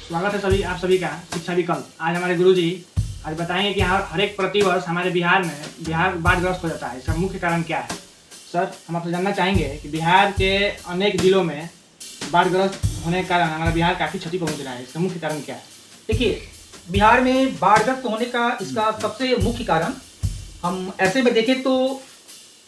स्वागत है आप सभी का शिक्षा विकल्प। आज हमारे गुरुजी आज बताएंगे कि हर एक प्रतिवर्ष हमारे बिहार बाढ़ग्रस्त हो जाता है। इसका मुख्य कारण क्या है? सर, हम आपसे जानना चाहेंगे कि बिहार के अनेक जिलों में बाढ़ग्रस्त होने के कारण हमारा बिहार काफ़ी क्षति पहुंच रहा है। इसका मुख्य कारण क्या है? देखिए, बिहार में बाढ़ग्रस्त होने का इसका सबसे मुख्य कारण हम ऐसे में देखें तो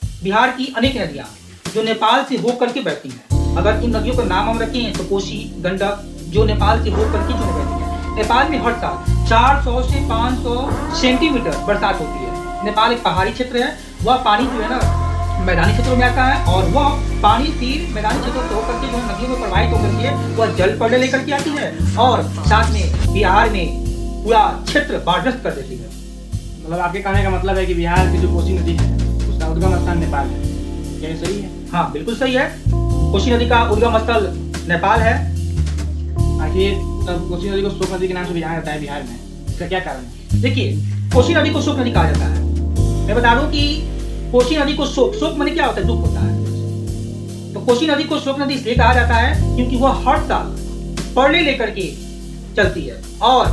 बिहार की अनेक नदियाँ जो नेपाल से होकर के बहती हैं। अगर इन नदियों का नाम हम रखें तो कोसी, गंडक, जो नेपाल से होकर के जो बहती है। नेपाल में हर साल 400 से 500 सेंटीमीटर बरसात होती है। नेपाल एक पहाड़ी क्षेत्र है, वह पानी जो है ना मैदानी क्षेत्रों में आता है और वह पानी फिर मैदानी क्षेत्रों से होकर के जो नदियों में प्रवाहित होकर के वह जल पड़े लेकर के आती है और साथ में बिहार में पूरा क्षेत्र बाढ़ग्रस्त कर देती है। मतलब आपके कहने का मतलब है कि बिहार की जो कोसी नदी है उसका उद्गम स्थान नेपाल है, क्या ये सही है? हाँ, बिल्कुल सही है। कोसी नदी का उद्गम स्थल नेपाल है। आखिर तब कोसी नदी को शोक नदी के नाम से भी जाना जाता है बिहार में, इसका क्या कारण है? देखिए, कोसी नदी को शोक नदी कहा जाता है। मैं बता दूं कि कोसी नदी को शोक माने क्या होता है? दुख होता है। तो कोसी नदी को शोक नदी इसलिए कहा जाता है क्योंकि वह हर साल परले लेकर के चलती है और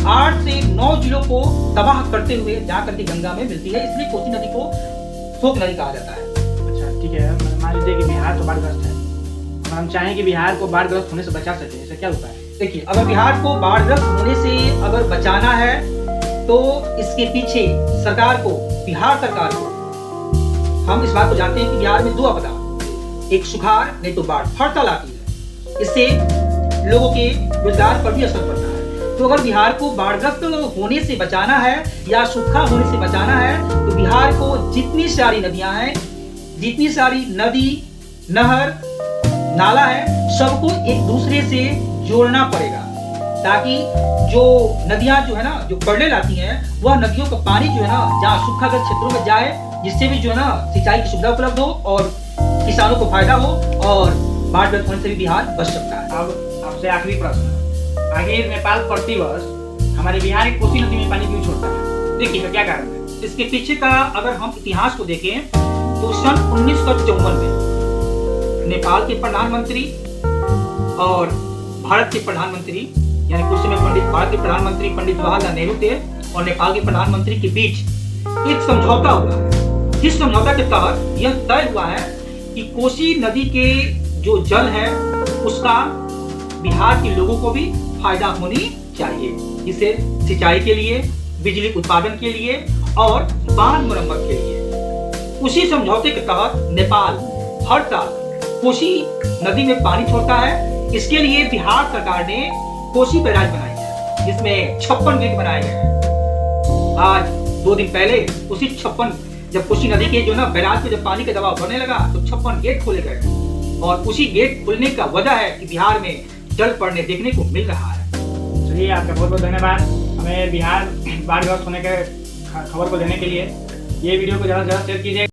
8 से 9 जिलों को तबाह करते हुए जाकर के गंगा में मिलती है, इसलिए कोसी नदी को शोक नदी कहा जाता है। अच्छा, ठीक है। मान लीजिए कि बिहार तो बाढ़ग्रस्त है, हम चाहें कि बिहार को बाढ़ग्रस्त होने से बचा सके, इसका क्या उपाय है? देखिए, अगर बिहार को बाढ़ग्रस्त होने से अगर बचाना है तो इसके पीछे सरकार को, बिहार सरकार को, हम इस बात को जानते हैं कि बिहार में 2 आपदा, एक सुखाड़ नहीं तो बाढ़ हर साल आती है। इससे लोगों के रोजगार पर भी असर पड़ता है। तो अगर बिहार को बाढ़ग्रस्त होने से बचाना है या सूखा होने से बचाना है तो बिहार को जितनी सारी नदियां हैं, जितनी सारी नदी, नहर, नाला है, सबको एक दूसरे से जोड़ना पड़ेगा ताकि जो नदियां जो है ना जो परले लाती हैं वह नदियों का पानी जो है ना जहाँ सूखाग्रस्त क्षेत्रों में जाए, जिससे भी जो है ना सिंचाई की सुविधा उपलब्ध हो और किसानों को फायदा हो और बाढ़ग्रस्त होने से भी बिहार बच सकता है। अब आपसे आखिरी प्रश्न, आखिर नेपाल प्रतिवर्ष हमारे बिहार की कोसी नदी में पानी क्यों छोड़ता है? देखिए, क्या कारण है? इसके पीछे का अगर हम इतिहास को देखें तो सन 1954 में नेपाल के प्रधानमंत्री और भारत के प्रधानमंत्री यानी कुछ समय भारत के प्रधानमंत्री पंडित जवाहरलाल नेहरू थे और नेपाल के प्रधानमंत्री के बीच एक समझौता हुआ है, जिस समझौता के तहत यह तय हुआ है कि कोसी नदी के जो जल है उसका बिहार के लोगों को भी फायदा होनी चाहिए, जिसे सिंचाई के लिए, बिजली उत्पादन के लिए और बांध मरम्मत के लिए। उसी समझौते के तहत नेपाल हर साल कोसी नदी में पानी छोड़ता है। इसके लिए बिहार सरकार ने कोसी बैराज बनाई है, जिसमें 56 गेट बनाए गए हैं। आज 2 दिन पहले उसी 56 जब कोसी नदी के जो ना बैराज पे जब पानी का दबाव बढ़ने लगा तो 56 गेट खोले गए और उसी गेट खुलने का वजह है कि बिहार में जल पड़ने देखने को मिल रहा है। चलिए, आपका बहुत बहुत धन्यवाद हमें बिहार बाढ़ग्रस्त होने के खबर को देने के लिए। ये वीडियो को ज़्यादा से ज़्यादा शेयर कीजिए।